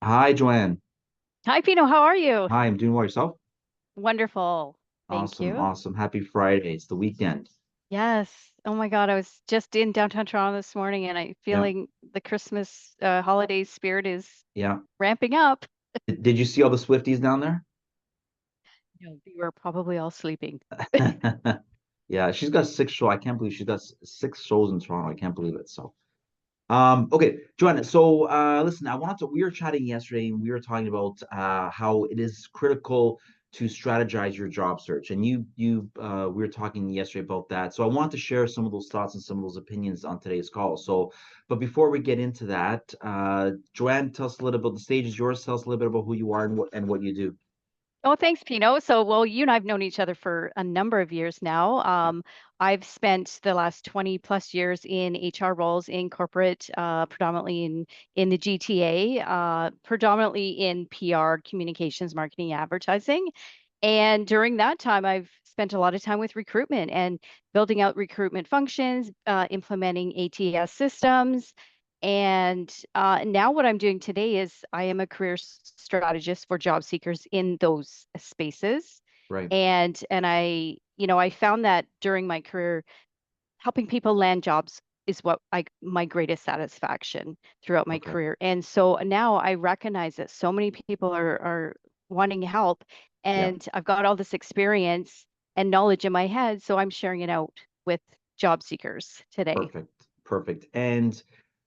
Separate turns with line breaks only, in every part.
Hi, Joanne.
Hi, Pino. How are you?
Hi, I'm doing well. Yourself?
Wonderful. Thank
Awesome,
you.
awesome. Happy Friday. It's the weekend.
Yes. Oh my God. I was just in downtown Toronto this morning and I'm
Yeah,
feeling the Christmas holiday spirit is
yeah.
ramping up.
Did you see all the Swifties down there?
No, we were probably all sleeping.
Yeah, she's got six shows. I can't believe she's got six shows in Toronto. I can't believe it. Okay, Joanna. Listen, we were chatting yesterday and we were talking about how it is critical to strategize your job search. And we were talking yesterday about that. So I want to share some of those thoughts and some of those opinions on today's call. But before we get into that, Joanne, tell us a little bit. The stage is yours. Tell us a little bit about who you are and what you do.
Oh, thanks, Pino. So, well, you and I've known each other for a number of years now.
Yeah.
I've spent the last 20 plus years in HR roles in corporate, predominantly in the GTA, predominantly in PR, communications, marketing, advertising. And during that time, I've spent a lot of time with recruitment and building out recruitment functions, implementing ATS systems. And now, what I'm doing today is I am a career strategist for job seekers in those spaces.
Right.
I found that during my career, helping people land jobs is what my greatest satisfaction throughout my
Okay.
career. And so now I recognize that so many people are wanting help,
Yeah.
and I've got all this experience and knowledge in my head, so I'm sharing it out with job seekers today.
Perfect. Perfect. And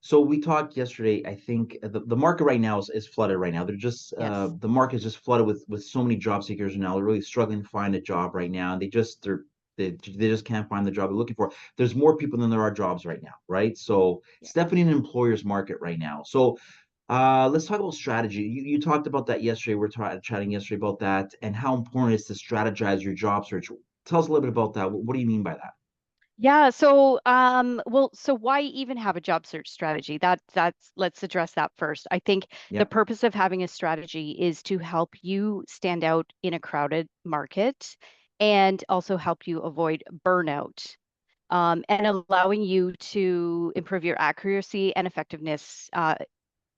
so we talked yesterday. I think the market right now is flooded right now. They're just
Yes.
the market is just flooded with so many job seekers now. They're really struggling to find a job right now. They just can't find the job they're looking for. There's more people than there are jobs right now, right? So
Yeah.
it's definitely an employer's market right now. Let's talk about strategy. You talked about that yesterday. Chatting yesterday about that and how important it is to strategize your job search. Tell us a little bit about that. What do you mean by that?
Yeah, so why even have a job search strategy? That's let's address that first. I think the
Yeah.
purpose of having a strategy is to help you stand out in a crowded market and also help you avoid burnout, and allowing you to improve your accuracy and effectiveness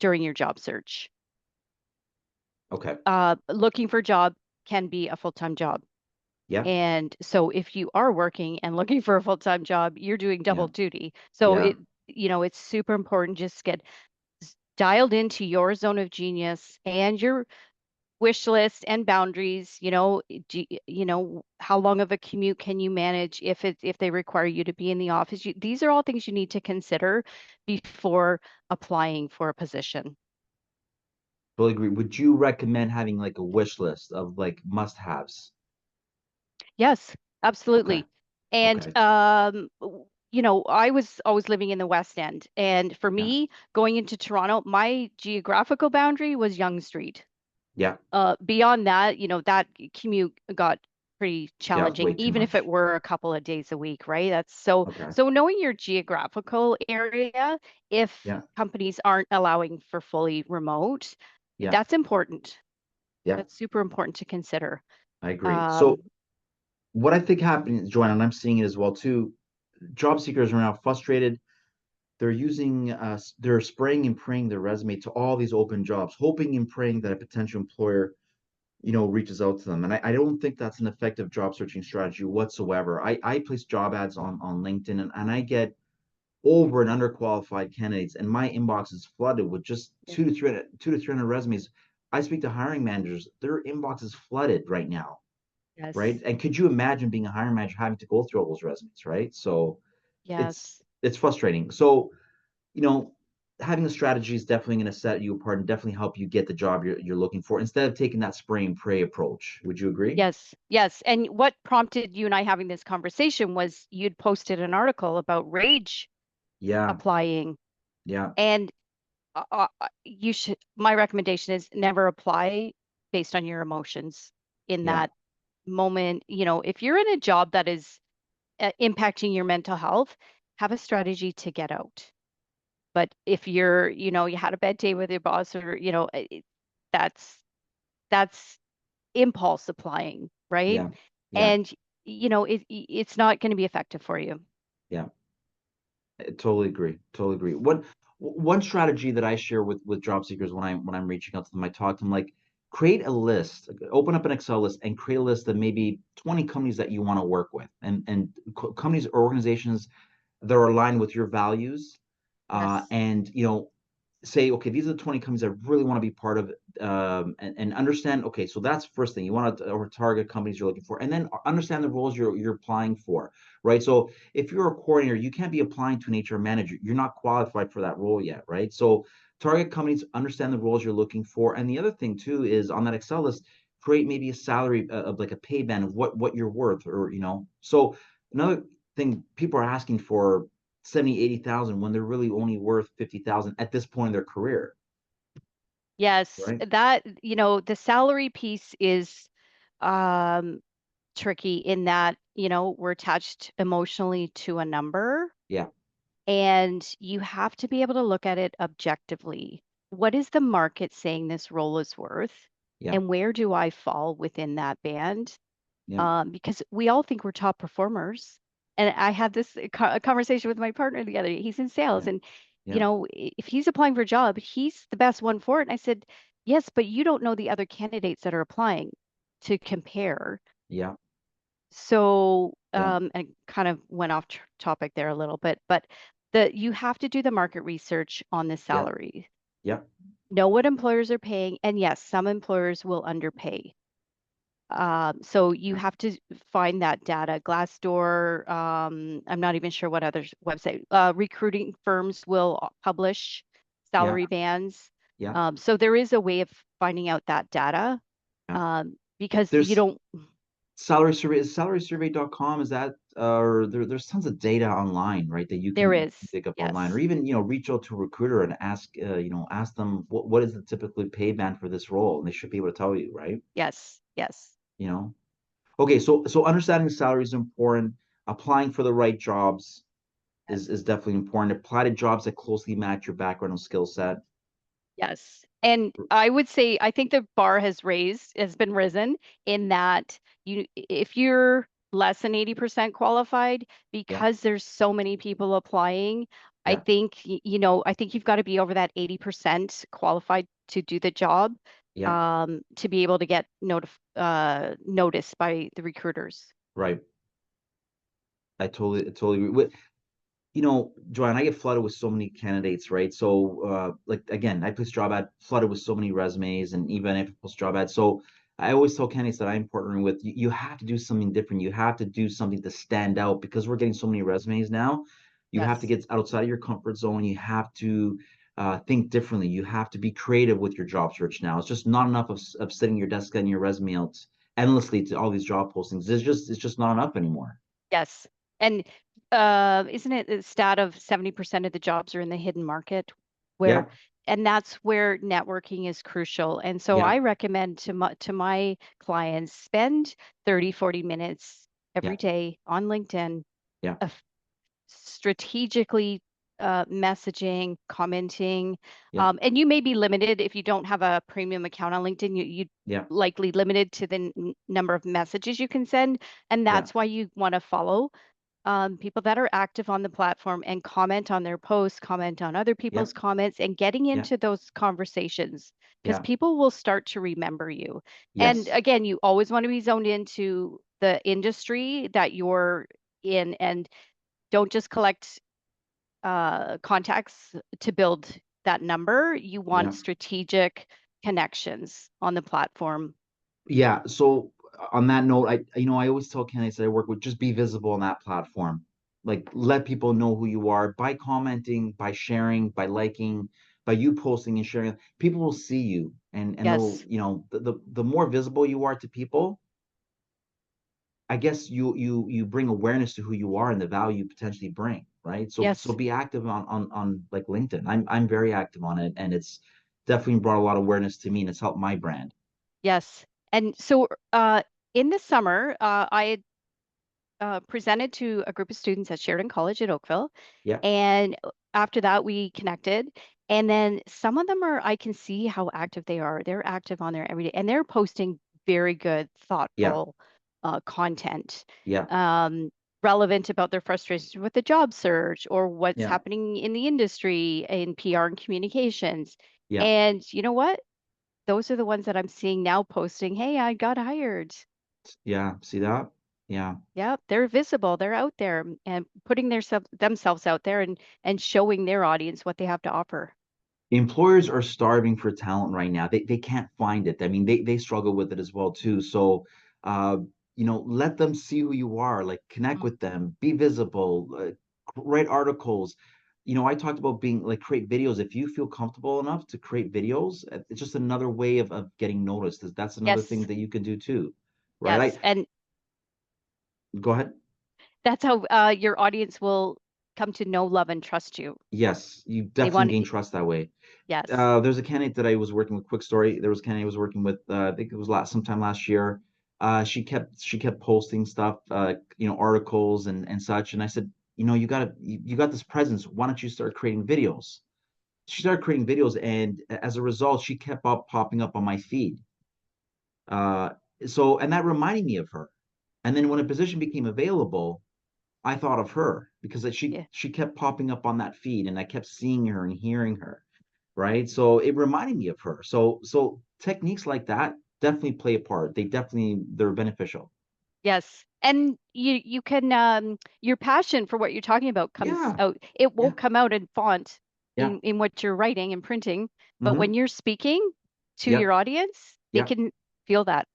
during your job search.
Okay.
Looking for a job can be a full-time job.
Yeah.
And so if you are working and looking for a full-time job, you're doing
Yeah.
double duty. So
Yeah.
it's super important just get dialed into your zone of genius and your wish list and boundaries. How long of a commute can you manage if they require you to be in the office? These are all things you need to consider before applying for a position.
Totally agree. Would you recommend having like a wish list of like must-haves?
Yes,
Okay.
absolutely. And
Okay.
I was always living in the West End, and for
Yeah.
me, going into Toronto, my geographical boundary was Yonge Street.
Yeah.
Beyond that, that commute got pretty
Yeah.
challenging,
Way too
even if it
much.
were a couple of days a week, right? That's so
Okay.
so knowing your geographical area, if
Yeah.
companies aren't allowing for fully remote,
Yeah.
that's important.
Yeah.
That's super important to consider.
I agree. So
Um,
what I think happening, Joanna, and I'm seeing it as well too, job seekers are now frustrated. They're spraying and praying their resume to all these open jobs, hoping and praying that a potential employer reaches out to them. And I don't think that's an effective job searching strategy whatsoever. I place job ads on LinkedIn and I get over and underqualified candidates, and my inbox is flooded with just
yeah.
200 to 300 resumes. I speak to hiring managers; their inbox is flooded right now, right?
Yes.
And could you imagine being a hiring manager having to go through all those resumes, right? So it's
Yes.
it's frustrating. So you know, having a strategy is definitely going to set you apart and definitely help you get the job you're looking for instead of taking that spray and pray approach. Would you agree?
Yes. Yes. And what prompted you and I having this conversation was you'd posted an article about rage
Yeah,
applying.
yeah,
And my recommendation is never apply based on your emotions in
yeah,
that moment. If you're in a job that is impacting your mental health, have a strategy to get out. But if you had a bad day with your boss or, that's, that's impulse applying, right?
yeah, yeah,
And it's not going to be effective for you.
yeah. I totally agree. Totally agree. One strategy that I share with job seekers when I'm reaching out to them, I talk to them like create a list, open up an Excel list and create a list of maybe 20 companies that you want to work with, and companies or organizations that are aligned with your values,
Yes.
and say, okay, these are the 20 companies I really want to be part of, and understand. Okay, so that's first thing you want to or target companies you're looking for, and then understand the roles you're applying for, right? So if you're a coordinator, you can't be applying to an HR manager. You're not qualified for that role yet, right? So target companies, understand the roles you're looking for, and the other thing too is on that Excel list, create maybe a salary of like a pay band of what you're worth, or So another thing, people are asking for 70, 80,000 when they're really only worth 50,000 at this point in their career,
Yes,
right?
that, the salary piece is um tricky in that, we're attached emotionally to a number,
Yeah,
and you have to be able to look at it objectively. What is the market saying this role is worth?
yeah,
And where do I fall within that band?
yeah,
Because we all think we're top performers. And I had this conversation with my partner the other day. He's in sales,
yeah,
and
yeah,
if he's applying for a job, he's the best one for it. And I said, yes, but you don't know the other candidates that are applying to compare.
yeah,
So,
yeah,
and kind of went off topic there a little bit, but you have to do the market research on the
yeah,
salary.
yeah,
Know what employers are paying, and yes, some employers will underpay. So you have to find that data. Glassdoor, I'm not even sure what other website, recruiting firms will publish
yeah,
salary bands.
yeah,
So there is a way of finding out that data,
yeah.
because you
There's
don't,
salary survey, is salarysurvey.com, is that, or there's tons of data online, right, that you
there
can
is,
pick up online, or
yes,
even, reach out to a recruiter and ask them what is the typically paid band for this role, and they should be able to tell you, right?
yes, yes,
You know? Okay, so understanding salary is important. Applying for the right jobs is definitely important. Apply to jobs that closely match your background and skill set.
yes. And I would say, I think the bar has been risen in that if you're less than 80% qualified,
Yeah,
because there's so many people applying, I
yeah,
think, I think you've got to be over that 80% qualified to do the job,
yeah,
to be able to get noticed by the recruiters.
right. I totally agree. Joanne, I get flooded with so many candidates, right? So, like again, I post job ad flooded with so many resumes, and even if I post job ad. So, I always tell candidates that I'm partnering with, you have to do something different. You have to do something to stand out because we're getting so many resumes now. You have to
Yes.
get outside of your comfort zone. You have to think differently. You have to be creative with your job search now. It's just not enough of sitting at your desk getting your resume out endlessly to all these job postings. It's just not enough anymore.
Yes. And isn't it a stat of 70% of the jobs are in the hidden market where,
Yeah,
and that's where networking is crucial. And so
yeah,
I recommend to my clients, spend 30, 40 minutes
yeah,
every day on LinkedIn
yeah,
of strategically messaging, commenting.
yeah,
And you may be limited if you don't have a premium account on LinkedIn, you
yeah,
likely limited to the number of messages you can send. And
yeah.
that's why you want to follow people that are active on the platform and comment on their posts, comment on other
Yeah,
people's comments, and getting
yeah,
into those conversations, because
yeah,
people will start to remember you. And
yes,
again, you always want to be zoned into the industry that you're in, and don't just collect contacts to build that number. You
yeah,
want strategic connections on the platform.
yeah. So on that note, I always tell candidates that I work with, just be visible on that platform. Like let people know who you are by commenting, by sharing, by liking, by you posting and sharing. People will see you, and they'll,
Yes,
the more visible you are to people, I guess you bring awareness to who you are and the value you potentially bring, right? So
yes,
be active on like LinkedIn. I'm very active on it, and it's definitely brought a lot of awareness to me, and it's helped my brand.
yes. And so in the summer, I had presented to a group of students at Sheridan College at Oakville.
Yeah,
And after that, we connected. And then some of them I can see how active they are. They're active on there every day and they're posting very good,
yeah,
thoughtful content.
yeah,
Um, relevant about their frustration with the job search or what's
Yeah.
happening in the industry in PR and communications.
Yeah.
And you know what? Those are the ones that I'm seeing now posting, "Hey, I got hired."
Yeah. See that? Yeah.
Yep, they're visible. They're out there and putting themselves out there and showing their audience what they have to offer.
Employers are starving for talent right now. They can't find it. I mean, they struggle with it as well too. So, uh, let them see who you are. Like, connect
Mm.
with them, be visible, write articles. I talked about being like create videos. If you feel comfortable enough to create videos, it's just another way of getting noticed. That's another thing
Yes,
that you can do too, right?
yes, and
Go ahead.
that's how your audience will come to know, love, and trust you.
Yes, you
They
definitely
want,
gain trust that way.
yes,
There's a candidate that I was working with. Quick story. There was a candidate I was working with. I think it was sometime last year. She kept posting stuff, articles and such. And I said, you got this presence. Why don't you start creating videos? She started creating videos, and as a result, she kept popping up on my feed. Uh, and that reminded me of her. And then when a position became available, I thought of her because she
yeah,
she kept popping up on that feed, and I kept seeing her and hearing her, right? So it reminded me of her. So techniques like that definitely play a part. They're beneficial.
yes. And you can your passion for what you're talking about comes
Yeah,
out. It
yeah,
won't come out in font
yeah.
in what you're writing and printing, but when
Mm-hmm.
you're speaking to your
Yep,
audience, they
yep.
can feel that.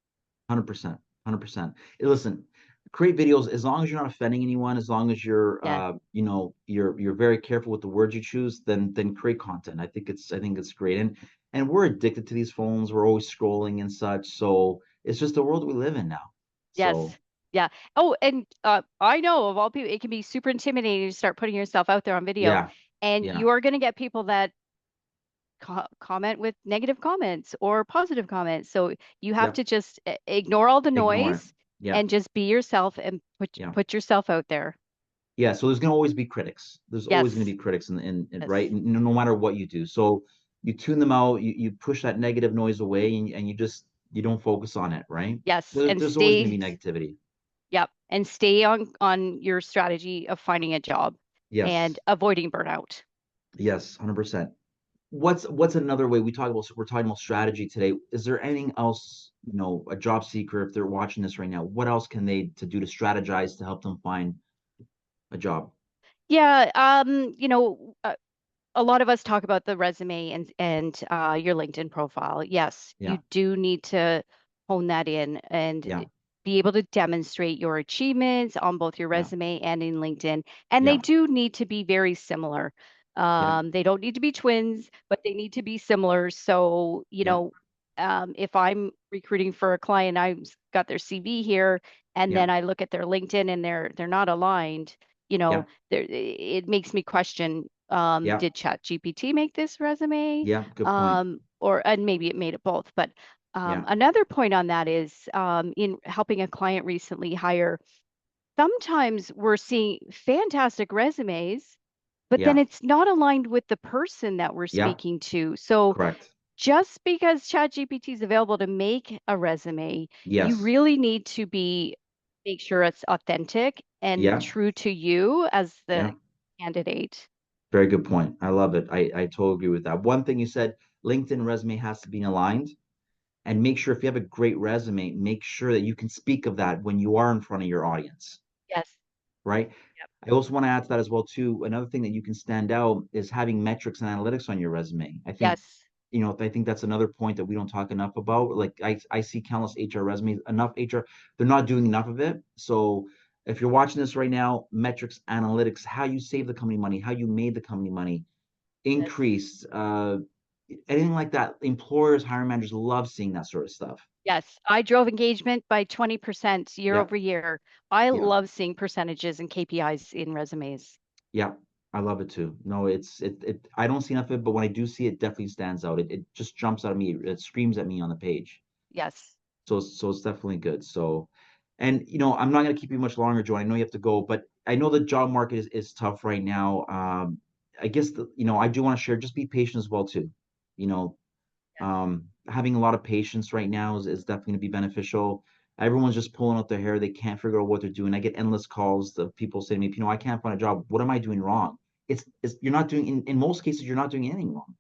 100%, 100%. Listen, create videos as long as you're not offending anyone, as long as
Yeah.
you're very careful with the words you choose, then create content. I think it's great. And we're addicted to these phones. We're always scrolling and such. So it's just the world we live in now. So
Yes. Yeah. Oh, and I know of all people, it can be super intimidating to start putting yourself out there on video,
yeah,
and
yeah,
you are going to get people that comment with negative comments or positive comments. So you have
yeah.
to just ignore all the
Ignore it.
noise
Yeah,
and just be yourself and
yeah.
put yourself out there.
Yeah, so there's going to always be critics. There's always going to
Yes.
be critics right,
Yes.
no matter what you do. So you tune them out, you push that negative noise away, and you don't focus on it, right?
Yes. And
There's always going to
stay,
be negativity.
yep, and stay on your strategy of finding a job and
Yes.
avoiding burnout.
Yes, 100%. What's another way we're talking about strategy today. Is there anything else, a job seeker, if they're watching this right now, what else can they to do to strategize to help them find a job?
Yeah, a lot of us talk about the resume and your LinkedIn profile. Yes, you
Yeah.
do need to hone that in and
Yeah.
be able to demonstrate your achievements on both your
Yeah.
resume and in LinkedIn. And they
Yeah.
do need to be very similar.
Yeah.
They don't need to be twins, but they need to be similar. So,
Yeah.
if I'm recruiting for a client, I've got their CV here, and
Yeah.
then I look at their LinkedIn and they're not aligned,
Yeah.
it makes me question,
Yeah.
did ChatGPT make this resume?
Yeah. Good point.
And maybe it made it both. But
Yeah.
another point on that is in helping a client recently hire, sometimes we're seeing fantastic resumes, but then
Yeah.
it's not aligned with the person that we're
Yeah.
speaking to. So
Correct.
just because ChatGPT is available to make a resume, you
Yes.
really need to make sure it's authentic and
Yeah.
true to you as
Yeah.
the candidate.
Very good point. I love it. I totally agree with that. One thing you said, LinkedIn resume has to be aligned, and make sure if you have a great resume, make sure that you can speak of that when you are in front of your audience,
Yes.
right?
Yep.
I also want to add to that as well too. Another thing that you can stand out is having metrics and analytics on your resume.
Yes.
I think that's another point that we don't talk enough about. Like I see countless HR resumes, enough HR, they're not doing enough of it. So if you're watching this right now, metrics, analytics, how you save the company money, how you made the company money,
Yes.
increased, anything like that. Employers, hiring managers love seeing that sort of stuff.
Yes. I drove engagement by 20% year
Yeah,
over year. I
yeah.
love seeing percentages and KPIs in resumes.
Yeah, I love it too. No, it. I don't see enough of it, but when I do see it, definitely stands out. It just jumps out of me. It screams at me on the page.
Yes.
So it's definitely good. So, and I'm not gonna keep you much longer, Joe. I know you have to go, but I know the job market is tough right now. I guess I do want to share. Just be patient as well too. You know, having a lot of patience right now is definitely going to be beneficial. Everyone's just pulling out their hair. They can't figure out what they're doing. I get endless calls of people saying to me, I can't find a job. What am I doing wrong? It's you're not doing in most cases, you're not doing anything wrong,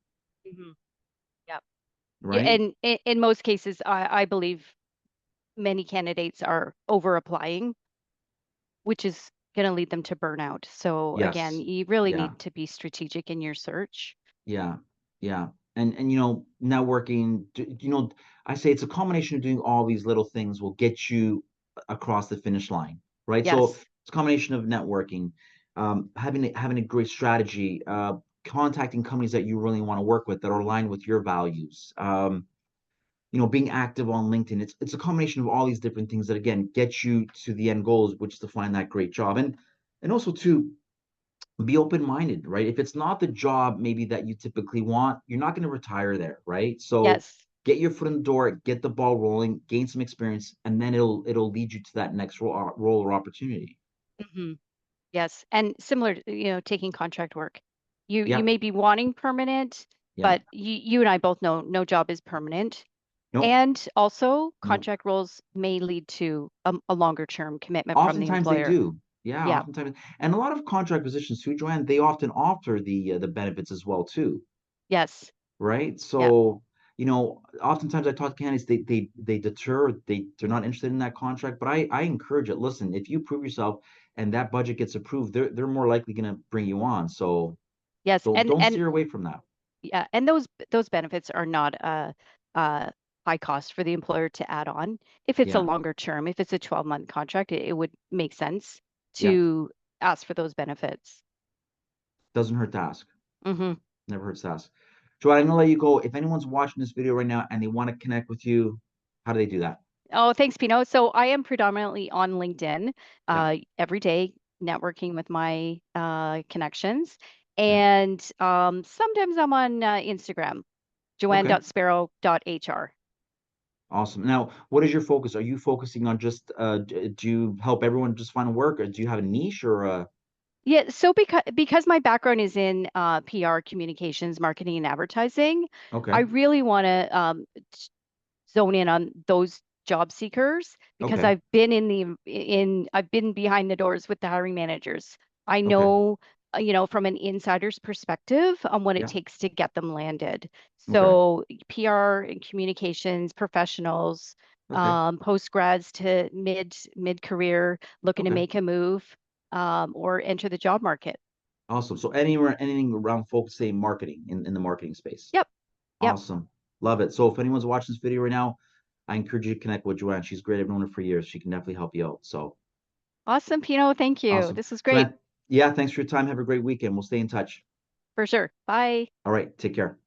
Mhm. Yep. Yeah,
right?
and in most cases, I believe many candidates are over applying, which is going to lead them to burnout. So again,
Yes.
you really
Yeah.
need to be strategic in your search.
Yeah, yeah. And networking, I say it's a combination of doing all these little things will get you across the finish line, right? So
Yes.
it's a combination of networking, having a great strategy, contacting companies that you really want to work with that are aligned with your values. Being active on LinkedIn. It's a combination of all these different things that again get you to the end goals, which is to find that great job. And also too, be open-minded, right? If it's not the job maybe that you typically want, you're not going to retire there, right? So
Yes.
get your foot in the door, get the ball rolling, gain some experience, and then it'll lead you to that next role or opportunity.
Hmm. Yes. And similar, taking contract work. You
Yeah,
may be wanting permanent,
yeah.
but you and I both know no job is permanent.
No,
And also,
no.
contract roles may lead to a longer term commitment from the
Oftentimes they
employer.
do. Yeah,
Yeah.
oftentimes, and a lot of contract positions too, Joanne. They often offer the benefits as well too.
Yes.
Right?
Yeah.
So, oftentimes I talk to candidates, they deter, they're not interested in that contract, but I encourage it. Listen, if you prove yourself and that budget gets approved, they're more likely going to bring you on. So
Yes.
don't steer away from that.
Yeah, and those benefits are not a high cost for the employer to add on. If it's a
Yeah.
longer term, if it's a 12-month contract, it would make sense
Yeah.
to ask for those benefits.
Doesn't hurt to ask.
Hmm.
Never hurts to ask. Joanne, I'm gonna let you go. If anyone's watching this video right now and they want to connect with you, how do they do that?
Oh, thanks, Pino. So I am predominantly on LinkedIn
Yeah.
every day, networking with my connections.
Okay.
And sometimes I'm on Instagram,
Okay.
joanne.sparrow.hr.
Awesome. Now, what is your focus? Are you focusing on just do you help everyone just find work, or do you have a niche or a
Yeah, so because my background is in PR, communications, marketing, and advertising, I
okay.
really want to zone in on those job seekers because
Okay.
I've been behind the doors with the hiring managers. I
Okay.
know, from an insider's perspective on what it
Yeah.
takes to get them landed.
Okay.
So PR and communications professionals,
Okay.
post grads to mid career looking to
Okay.
make a move, or enter the job market.
Awesome. So anywhere, anything around focusing marketing in the marketing space.
Yep. Yep.
Awesome. Love it. So if anyone's watching this video right now, I encourage you to connect with Joanne. She's great. I've known her for years. She can definitely help you out. So
Awesome, Pino. Thank you.
awesome.
This was great
Joanne, yeah, thanks for your time. Have a great weekend. We'll stay in touch.
for sure. Bye.
All right. Take care.